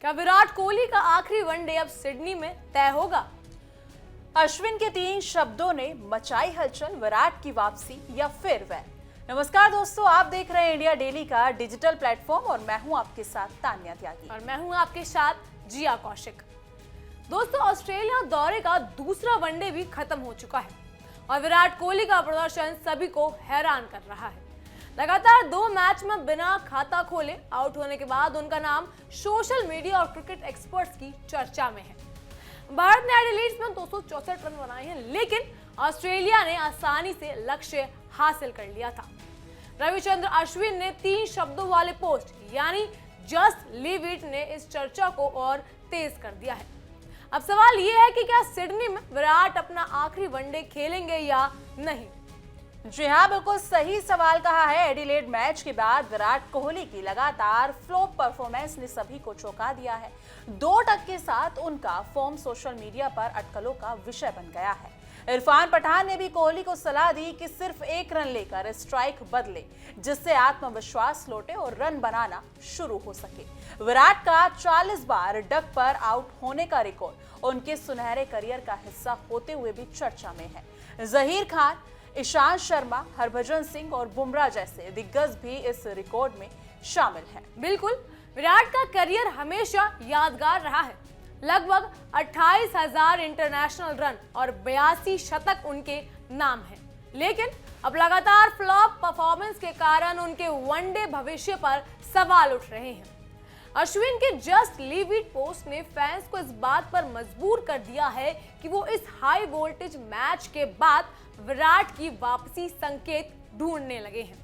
क्या विराट कोहली का आखिरी वनडे अब सिडनी में तय होगा? अश्विन के 3 शब्दों ने मचाई हलचल, विराट की वापसी या फिर वह। नमस्कार दोस्तों, आप देख रहे हैं इंडिया डेली का डिजिटल प्लेटफॉर्म और मैं हूं आपके साथ तान्या त्यागी और मैं हूं आपके साथ जिया कौशिक। दोस्तों, ऑस्ट्रेलिया दौरे का दूसरा वनडे भी खत्म हो चुका है और विराट कोहली का प्रदर्शन सभी को हैरान कर रहा है। लगातार 2 मैच में बिना खाता खोले आउट होने के बाद उनका नाम सोशल मीडिया और क्रिकेट एक्सपर्ट्स की चर्चा में है। भारत ने एडिलेड में 264 रन बनाए हैं, लेकिन ऑस्ट्रेलिया ने आसानी से लक्ष्य हासिल कर लिया था। रविचंद्र अश्विन ने 3 शब्दों वाले पोस्ट यानी जस्ट लीव इट ने इस चर्चा को और तेज कर दिया है। अब सवाल यह है कि क्या सिडनी में विराट अपना आखिरी वनडे खेलेंगे या नहीं? जी हाँ, बिल्कुल सही सवाल कहा है। एडिलेड मैच के बाद विराट कोहली की लगातार फ्लॉप परफॉर्मेंस ने सभी को चौंका दिया है। 2 टक के साथ उनका फॉर्म सोशल मीडिया पर अटकलों का विषय बन गया है। इरफान पठान ने भी कोहली को सलाह दी कि सिर्फ 1 रन लेकर स्ट्राइक बदले, जिससे आत्मविश्वास लौटे और रन बनाना शुरू हो सके। विराट का 40 बार डक पर आउट होने का रिकॉर्ड उनके सुनहरे करियर का हिस्सा होते हुए भी चर्चा में है। जहीर खान, ईशांत शर्मा, हरभजन सिंह और बुमराह जैसे दिग्गज भी इस रिकॉर्ड में शामिल हैं। बिल्कुल, विराट का करियर हमेशा यादगार रहा है। लगभग 28,000 इंटरनेशनल रन और 82 शतक उनके नाम हैं। लेकिन अब लगातार फ्लॉप परफॉर्मेंस के कारण उनके वनडे भविष्य पर सवाल उठ रहे हैं। अश्विन के जस्ट लीव इट पोस्ट ने फैंस को इस बात पर मजबूर कर दिया है कि वो इस हाई वोल्टेज मैच के बाद विराट की वापसी संकेत ढूंढने लगे हैं।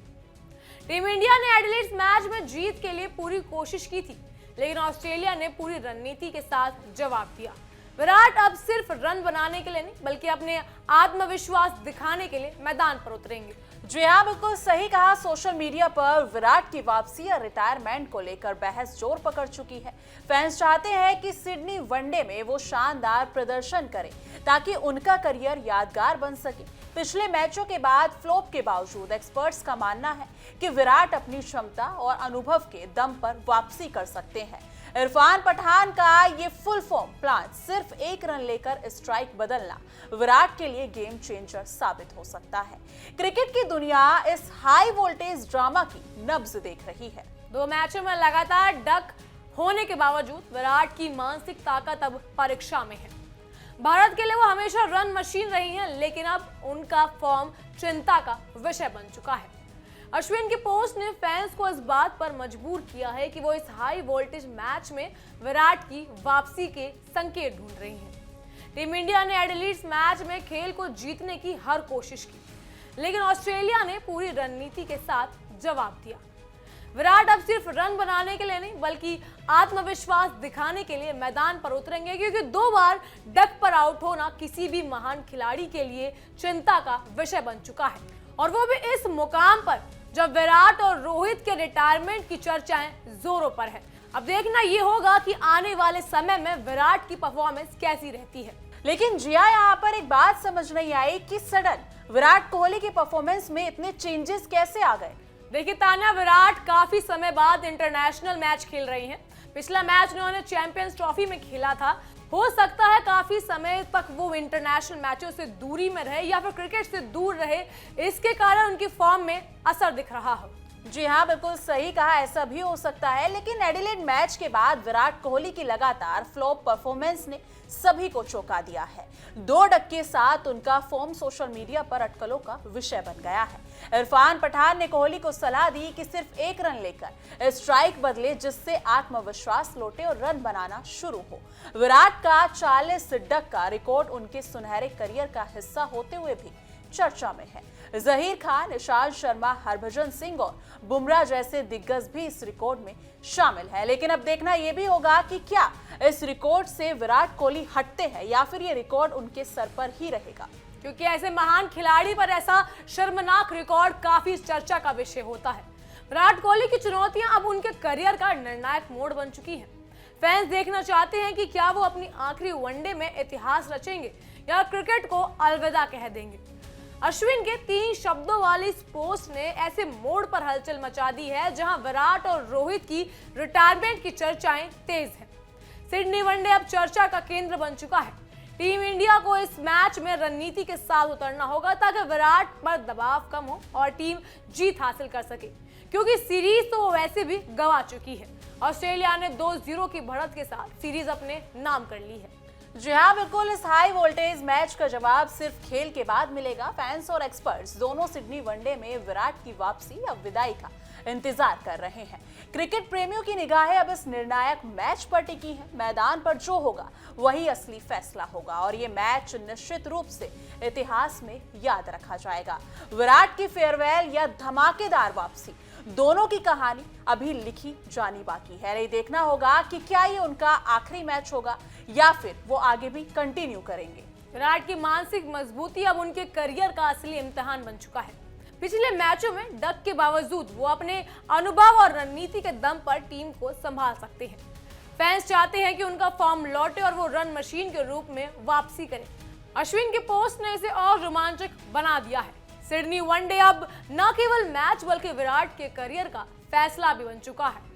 टीम इंडिया ने एडिलेड मैच में जीत के लिए पूरी कोशिश की थी, लेकिन ऑस्ट्रेलिया ने पूरी रणनीति के साथ जवाब दिया। विराट अब सिर्फ रन बनाने के लिए नहीं, बल्कि अपने आत्मविश्वास दिखाने के लिए मैदान पर उतरेंगे। जी हाँ, बिल्कुल सही कहा। सोशल मीडिया पर विराट की वापसी या रिटायरमेंट को लेकर बहस जोर पकड़ चुकी है। फैंस चाहते हैं कि सिडनी वनडे में वो शानदार प्रदर्शन करें ताकि उनका करियर यादगार बन सके। पिछले मैचों के बाद फ्लॉप के बावजूद एक्सपर्ट्स का मानना है कि विराट अपनी क्षमता और अनुभव के दम पर वापसी कर सकते हैं। इरफान पठान का ये फुल फॉर्म प्लान, सिर्फ 1 रन लेकर स्ट्राइक बदलना, विराट के लिए गेम चेंजर साबित हो सकता है। क्रिकेट की दुनिया इस हाई वोल्टेज ड्रामा की नब्ज देख रही है। 2 मैचों में लगातार डक होने के बावजूद विराट की मानसिक ताकत अब परीक्षा में है। भारत के लिए वो हमेशा रन मशीन रही हैं, लेकिन अब उनका फॉर्म चिंता का विषय बन चुका है। अश्विन के पोस्ट ने फैंस को इस बात पर मजबूर किया है कि वो इस हाई वोल्टेज मैच में विराट की वापसी के संकेत ढूंढ रही हैं। टीम इंडिया ने एडिलेड मैच में खेल को जीतने की हर कोशिश की, लेकिन ऑस्ट्रेलिया ने पूरी रणनीति के साथ जवाब दिया। विराट अब सिर्फ रन बनाने के लिए नहीं, बल्कि आत्मविश्वास दिखाने के लिए मैदान पर उतरेंगे, क्योंकि 2 बार डक पर आउट होना किसी भी महान खिलाड़ी के लिए चिंता का विषय बन चुका है, और वो भी इस मुकाम पर जब विराट और रोहित के रिटायरमेंट की चर्चाएं जोरों पर है। अब देखना ये होगा कि आने वाले समय में विराट की परफॉर्मेंस कैसी रहती है। लेकिन जिया, यहाँ पर एक बात समझ नहीं आई कि सडन विराट कोहली की परफॉर्मेंस में इतने चेंजेस कैसे आ गए? देखिए तान्या, विराट काफी समय बाद इंटरनेशनल मैच खेल रही हैं। पिछला मैच उन्होंने चैंपियंस ट्रॉफी में खेला था। हो सकता है काफी समय तक वो इंटरनेशनल मैचों से दूरी में रहे या फिर क्रिकेट से दूर रहे, इसके कारण उनकी फॉर्म में असर दिख रहा हो। जी हाँ, बिल्कुल सही कहा, ऐसा भी हो सकता है। लेकिन एडिलेड मैच के बाद विराट कोहली की लगातार फ्लॉप परफॉर्मेंस ने सभी को चौंका दिया है। 2 डक के साथ उनका फॉर्म सोशल मीडिया पर अटकलों का विषय बन गया है। इरफान पठान ने कोहली को सलाह दी कि सिर्फ 1 रन लेकर स्ट्राइक बदले, जिससे आत्मविश्वास लौटे और रन बनाना शुरू हो। विराट का 40 डक का रिकॉर्ड उनके सुनहरे करियर का हिस्सा होते हुए भी चर्चा में है। जहीर खान, ईशांत शर्मा, हरभजन सिंह और बुमराह जैसे दिग्गज भी इस रिकॉर्ड में शामिल है। लेकिन अब देखना यह भी होगा कि क्या इस रिकॉर्ड से विराट कोहली हटते हैं या फिर ये रिकॉर्ड उनके सर पर ही रहेगा, क्योंकि ऐसे महान खिलाड़ी पर ऐसा शर्मनाक रिकॉर्ड काफी चर्चा का विषय होता है। विराट कोहली की चुनौतियां अब उनके करियर का निर्णायक मोड़ बन चुकी हैं। फैंस देखना चाहते हैं कि क्या वो अपनी आखिरी वनडे में इतिहास रचेंगे या क्रिकेट को अलविदा कह देंगे। अश्विन के 3 शब्दों वाली इस पोस्ट ने ऐसे मोड़ पर हलचल मचा दी है जहां विराट और रोहित की रिटायरमेंट की चर्चाएं तेज हैं। सिडनी वनडे अब चर्चा का केंद्र बन चुका है। टीम इंडिया को इस मैच में रणनीति के साथ उतरना होगा ताकि विराट पर दबाव कम हो और टीम जीत हासिल कर सके, क्योंकि सीरीज तो वो वैसे भी गंवा चुकी है। ऑस्ट्रेलिया ने 2-0 की बढ़त के साथ सीरीज अपने नाम कर ली है। जी हाँ, बिल्कुल। इस हाई वोल्टेज मैच का जवाब सिर्फ खेल के बाद मिलेगा। फैंस और एक्सपर्ट्स दोनों सिडनी वनडे में विराट की वापसी या विदाई का इंतजार कर रहे हैं। क्रिकेट प्रेमियों की निगाहें अब इस निर्णायक मैच पर टिकी हैं। मैदान पर जो होगा वही असली फैसला होगा और ये मैच निश्चित रूप से इतिहास में याद रखा जाएगा। विराट की फेयरवेल या धमाकेदार वापसी, दोनों की कहानी अभी लिखी जानी बाकी है। ये देखना होगा कि क्या ये उनका आखिरी मैच होगा या फिर वो आगे भी कंटिन्यू करेंगे। विराट की मानसिक मजबूती अब उनके करियर का असली इम्तिहान बन चुका है। पिछले मैचों में डक के बावजूद वो अपने अनुभव और रणनीति के दम पर टीम को संभाल सकते हैं। फैंस चाहते हैं कि उनका फॉर्म लौटे और वो रन मशीन के रूप में वापसी करे। अश्विन के पोस्ट ने इसे और रोमांचक बना दिया है। सिडनी वनडे अब न केवल मैच बल्कि विराट के करियर का फैसला भी बन चुका है।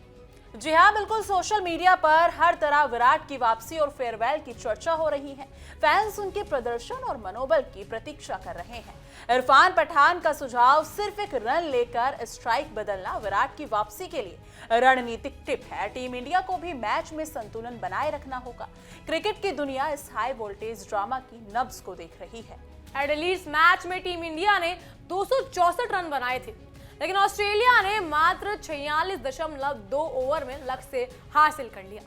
जी हाँ, बिल्कुल। सोशल मीडिया पर हर तरह विराट की वापसी और फेयरवेल की चर्चा हो रही है। फैंस उनके प्रदर्शन और मनोबल की प्रतीक्षा कर रहे हैं। इरफान पठान का सुझाव सिर्फ एक रन लेकर स्ट्राइक बदलना विराट की वापसी के लिए रणनीतिक टिप है। टीम इंडिया को भी मैच में संतुलन बनाए रखना होगा। क्रिकेट की दुनिया इस हाई वोल्टेज ड्रामा की नब्ज को देख रही है। एडिलेड मैच में टीम इंडिया ने 264 रन बनाए थे, लेकिन ऑस्ट्रेलिया ने मात्र 46.2 ओवर में लक्ष्य से हासिल कर लिया।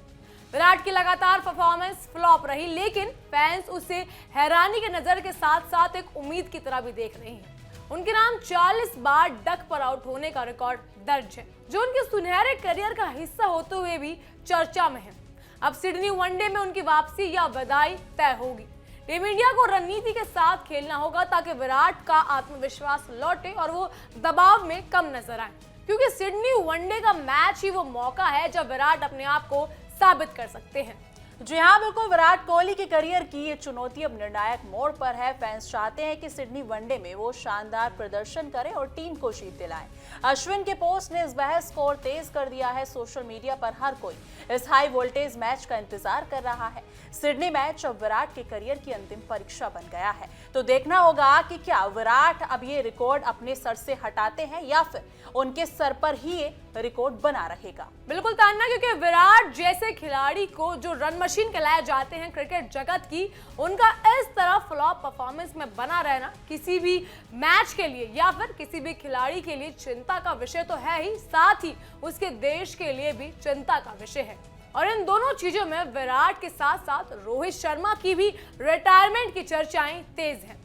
विराट की लगातार परफॉर्मेंस फ्लॉप रही, लेकिन फैंस उसे हैरानी के नजर के साथ साथ एक उम्मीद की तरह भी देख रहे हैं। उनके नाम 40 बार डक पर आउट होने का रिकॉर्ड दर्ज है, जो उनके सुनहरे करियर का हिस्सा होते हुए भी चर्चा में है। अब सिडनी वनडे में उनकी वापसी या विदाई तय होगी। टीम इंडिया को रणनीति के साथ खेलना होगा ताकि विराट का आत्मविश्वास लौटे और वो दबाव में कम नजर आए, क्योंकि सिडनी वनडे का मैच ही वो मौका है जब विराट अपने आप को साबित कर सकते हैं। जी हाँ, बिल्कुल। विराट कोहली के करियर की ये चुनौती अब निर्णायक मोड़ पर है। फैंस चाहते हैं कि सिडनी वनडे में वो शानदार प्रदर्शन करें और टीम को जीत दिलाएं। अश्विन के पोस्ट ने इस बहस को और तेज कर दिया है। सोशल मीडिया पर हर कोई इस हाई वोल्टेज मैच का इंतजार कर रहा है। सिडनी मैच अब विराट के करियर की अंतिम परीक्षा बन गया है, तो देखना होगा कि क्या विराट अब ये रिकॉर्ड अपने सर से हटाते हैं या फिर उनके सर पर ही ये रिकॉर्ड बना रहेगा। बिल्कुल तान्या, क्योंकि विराट जैसे खिलाड़ी को जो रन मशीन कहलाए जाते हैं क्रिकेट जगत की, उनका इस तरह फ्लॉप परफॉर्मेंस में बना रहना किसी भी मैच के लिए या फिर किसी भी खिलाड़ी के लिए चिंता का विषय तो है ही, साथ ही उसके देश के लिए भी चिंता का विषय है। और इन दोनों चीजों में विराट के साथ साथ रोहित शर्मा की भी रिटायरमेंट की चर्चाएं तेज हैं।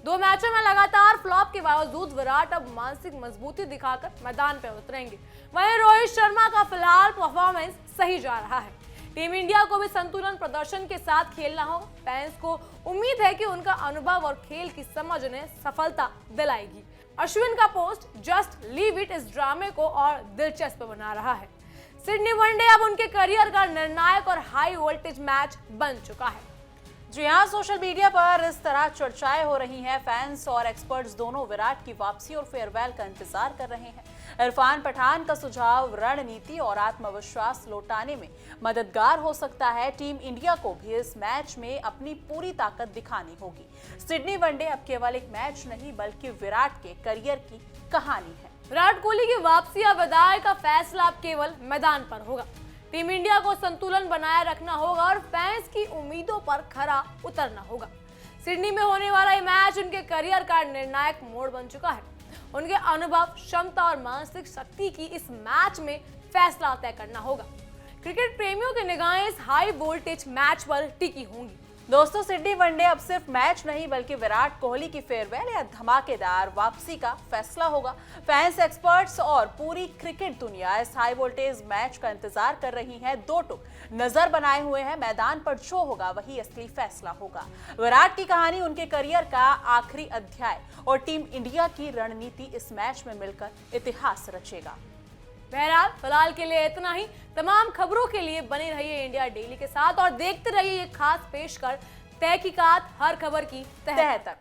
2 मैचों में लगातार फ्लॉप के बावजूद विराट अब मानसिक मजबूती दिखाकर मैदान पर उतरेंगे। वहीं रोहित शर्मा का फिलहाल परफॉर्मेंस सही जा रहा है। टीम इंडिया को भी संतुलन प्रदर्शन के साथ खेलना हो। फैंस को उम्मीद है कि उनका अनुभव और खेल की समझ उन्हें सफलता दिलाएगी। अश्विन का पोस्ट जस्ट लीव इट इस ड्रामे को और दिलचस्प बना रहा है। सिडनी वनडे अब उनके करियर का निर्णायक और हाई वोल्टेज मैच बन चुका है। जी हाँ, सोशल मीडिया पर इस तरह चर्चाएं हो रही हैं। फैंस और एक्सपर्ट्स दोनों विराट की वापसी और फेयरवेल का इंतजार कर रहे हैं। इरफान पठान का सुझाव रणनीति और आत्मविश्वास लौटाने में मददगार हो सकता है। टीम इंडिया को भी इस मैच में अपनी पूरी ताकत दिखानी होगी। सिडनी वनडे अब केवल एक मैच नहीं बल्कि विराट के करियर की कहानी है। विराट कोहली की वापसी या विदाई का फैसला अब केवल मैदान पर होगा। टीम इंडिया को संतुलन बनाए रखना होगा और फैंस की उम्मीदों पर खरा उतरना होगा। सिडनी में होने वाला ये मैच उनके करियर का निर्णायक मोड़ बन चुका है। उनके अनुभव, क्षमता और मानसिक शक्ति की इस मैच में फैसला तय करना होगा। क्रिकेट प्रेमियों की निगाहें इस हाई वोल्टेज मैच पर टिकी होंगी। दोस्तों, सिडनी वनडे अब सिर्फ मैच नहीं बल्कि विराट कोहली की फेयरवेल या धमाकेदार वापसी का फैसला होगा। फैंस, एक्सपर्ट्स और पूरी क्रिकेट दुनिया इस हाई वोल्टेज मैच का इंतजार कर रही है। 2 टुक नजर बनाए हुए हैं। मैदान पर जो होगा वही असली फैसला होगा। विराट की कहानी, उनके करियर का आखिरी अध्याय और टीम इंडिया की रणनीति इस मैच में मिलकर इतिहास रचेगा। बहरहाल फिलहाल के लिए इतना ही। तमाम खबरों के लिए बने रहिए इंडिया डेली के साथ और देखते रहिए ये खास पेशकर तहकीकात, हर खबर की तह तक।